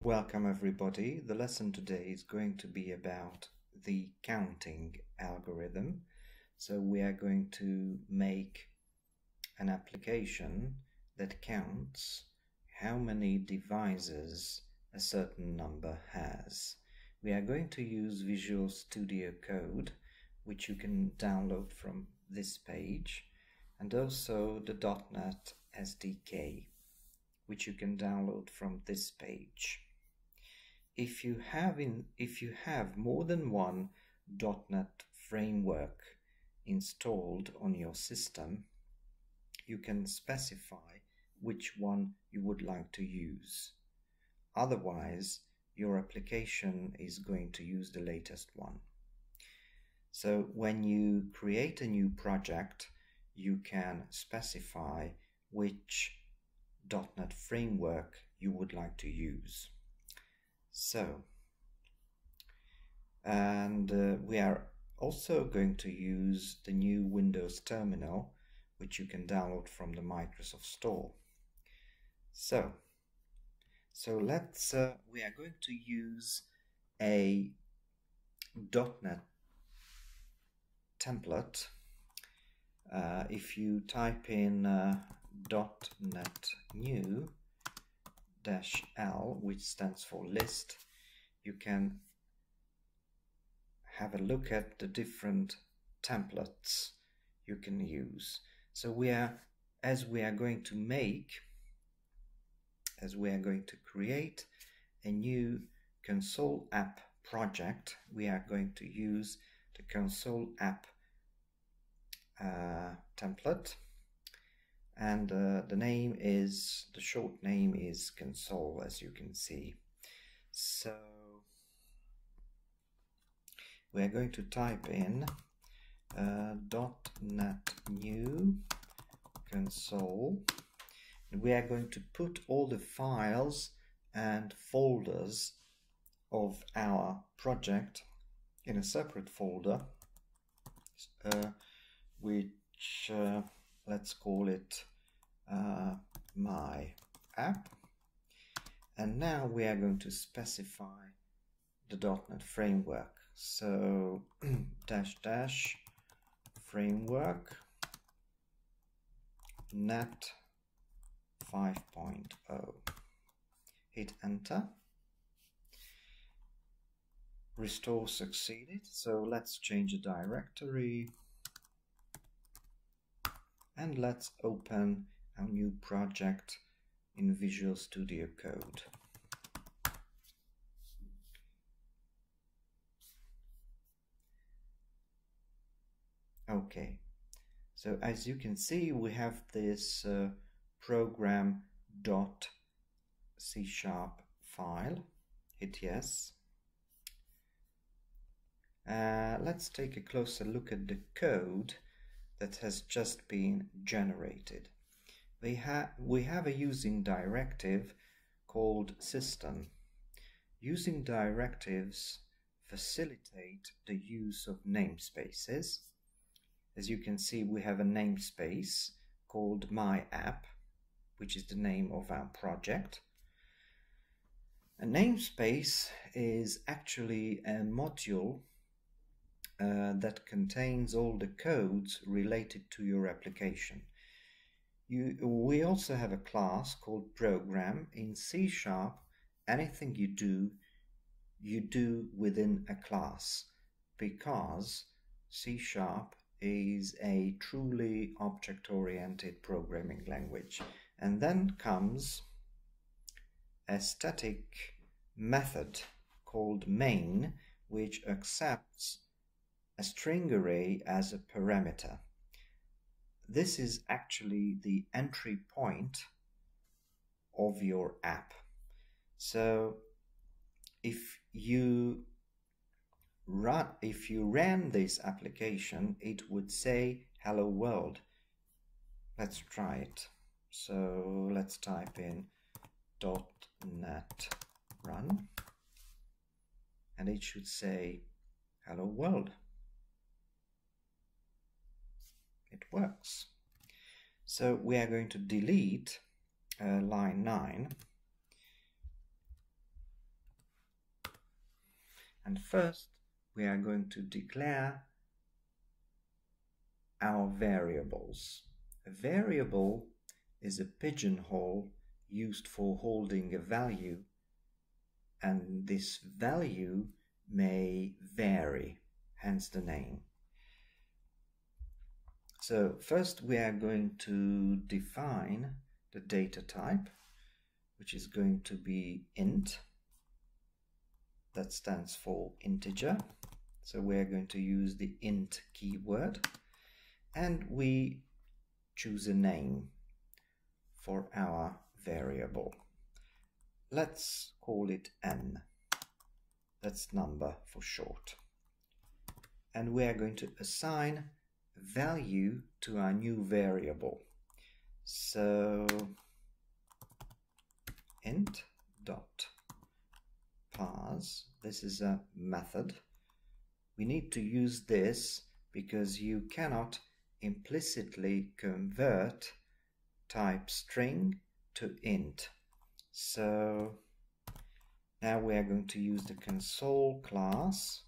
Welcome everybody. The lesson today is going to be about the counting algorithm. So we are going to make an application that counts how many divisors a certain number has. We are going to use Visual Studio Code, which you can download from this page, and also the .NET SDK, which you can download from this page. If you have more than one .NET framework installed on your system, you can specify which one you would like to use. Otherwise, your application is going to use the latest one. So when you create a new project, you can specify which .NET framework you would like to use. So, we are also going to use the new Windows terminal, which you can download from the Microsoft Store. So let's we are going to use a .NET template. If you type in .NET new -L, which stands for list, you can have a look at the different templates you can use. So we are going to create a new console app project, we are going to use the console app template. And the short name is console, as you can see. So we are going to type in .NET new console. And we are going to put all the files and folders of our project in a separate folder, which let's call it my app. And now we are going to specify the .NET framework. So -- framework net 5.0. Hit enter. Restore succeeded. So let's change the directory. And let's open our new project in Visual Studio Code. Okay, so as you can see, we have this program.c# file. Hit yes. Let's take a closer look at the code that has just been generated. We have a using directive called system. Using directives facilitate the use of namespaces. As you can see, we have a namespace called my app, which is the name of our project. A namespace is actually a module that contains all the codes related to your application. We also have a class called program. In C#, anything you do within a class, because C# is a truly object-oriented programming language. And then comes a static method called main, which accepts a string array as a parameter. This is actually the entry point of your app. So if you ran this application, it would say hello world. Let's try it. So let's type in .NET run, and it should say hello world. It works. So we are going to delete line 9 And first, we are going to declare our variables. A variable is a pigeonhole used for holding a value, and this value may vary, hence the name. So first we are going to define the data type, which is going to be int. That stands for integer. So we're going to use the int keyword, and we choose a name for our variable. Let's call it n. That's number for short. And we are going to assign value to our new variable. So int dot parse, this is a method. We need to use this because you cannot implicitly convert type string to int. So now we are going to use the console class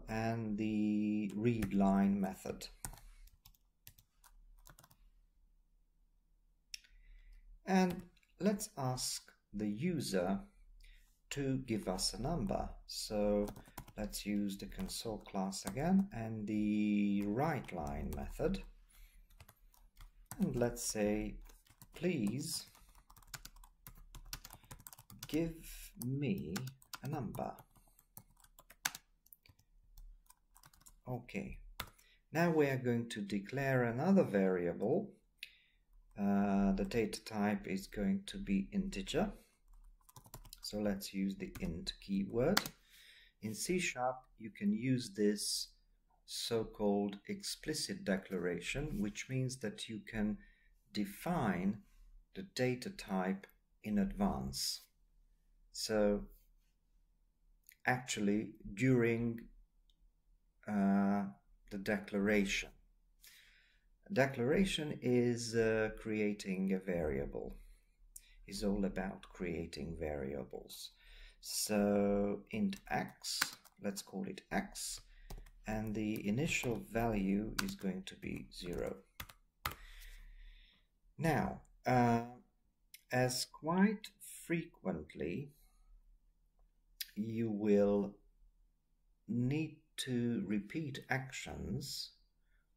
and the readline method. And let's ask the user to give us a number. So let's use the console class again and the WriteLine method. And let's say, please give me a number. Okay. Now we are going to declare another variable. The data type is going to be integer. So let's use the int keyword. In C# you can use this so-called explicit declaration, which means that you can define the data type in advance. So actually during the declaration. Declaration is creating a variable. Is all about creating variables. So int x, let's call it x, and the initial value is going to be 0. Now, as quite frequently you will need to repeat actions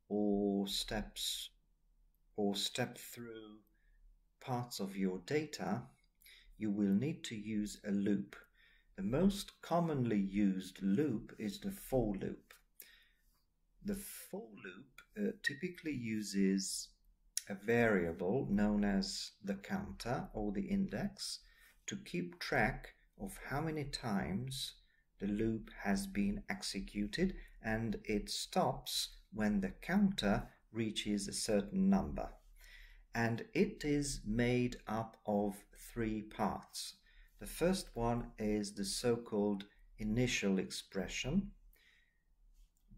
or steps or step through parts of your data, you will need to use a loop. The most commonly used loop is the for loop. The for loop typically uses a variable known as the counter or the index to keep track of how many times the loop has been executed, and it stops when the counter reaches a certain number. And it is made up of 3 parts. The first one is the so-called initial expression.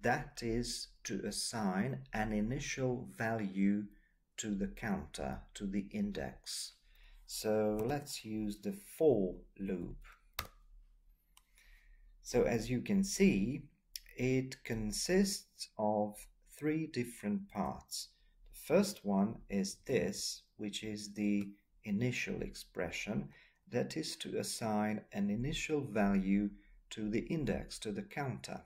That is to assign an initial value to the counter, to the index. So let's use the for loop. So as you can see, it consists of 3 different parts. The first one is this, which is the initial expression, that is to assign an initial value to the index, to the counter.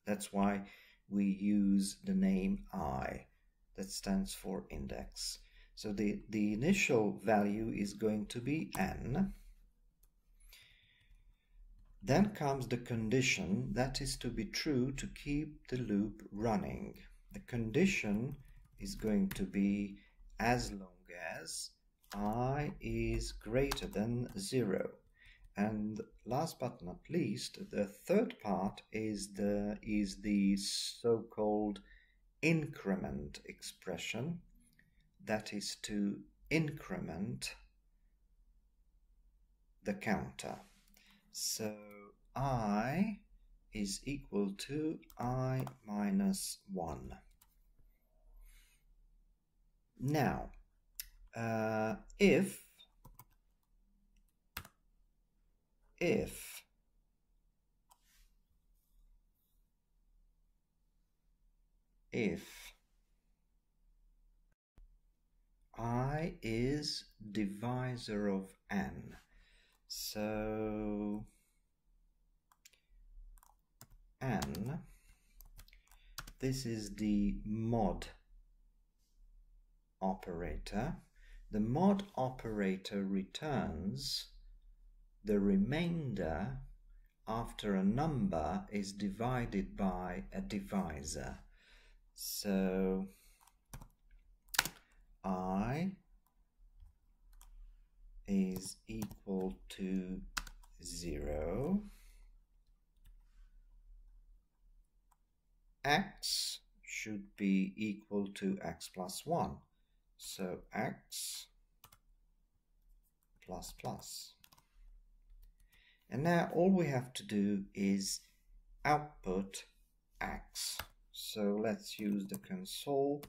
That's why we use the name I, that stands for index. So the initial value is going to be n. Then comes the condition that is to be true to keep the loop running. The condition is going to be as long as I is greater than 0. And last but not least, the third part is the so-called increment expression, that is to increment the counter. So I is equal to I minus 1. Now, if if I is divisor of n. So n, this is the mod operator. The mod operator returns the remainder after a number is divided by a divisor. So I is equal to 0. X should be equal to x plus 1. So x plus plus. And now all we have to do is output x. So let's use the console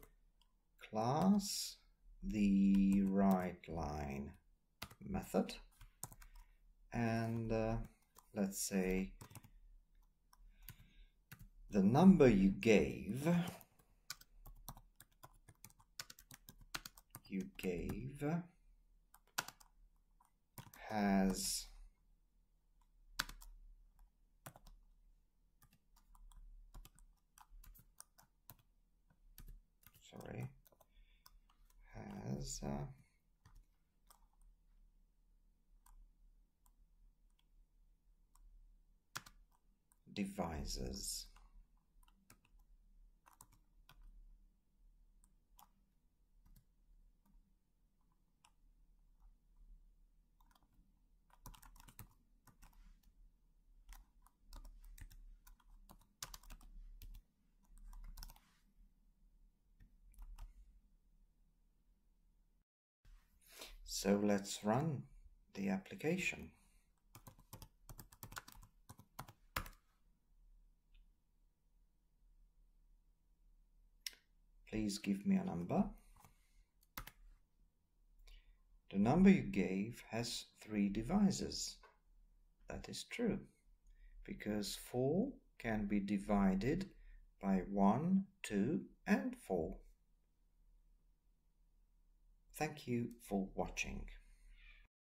class, the writeLine method, and let's say the number you gave has divisors. So let's run the application. Please give me a number. The number you gave has 3 divisors. That is true, because 4 can be divided by 1, 2, and 4. Thank you for watching.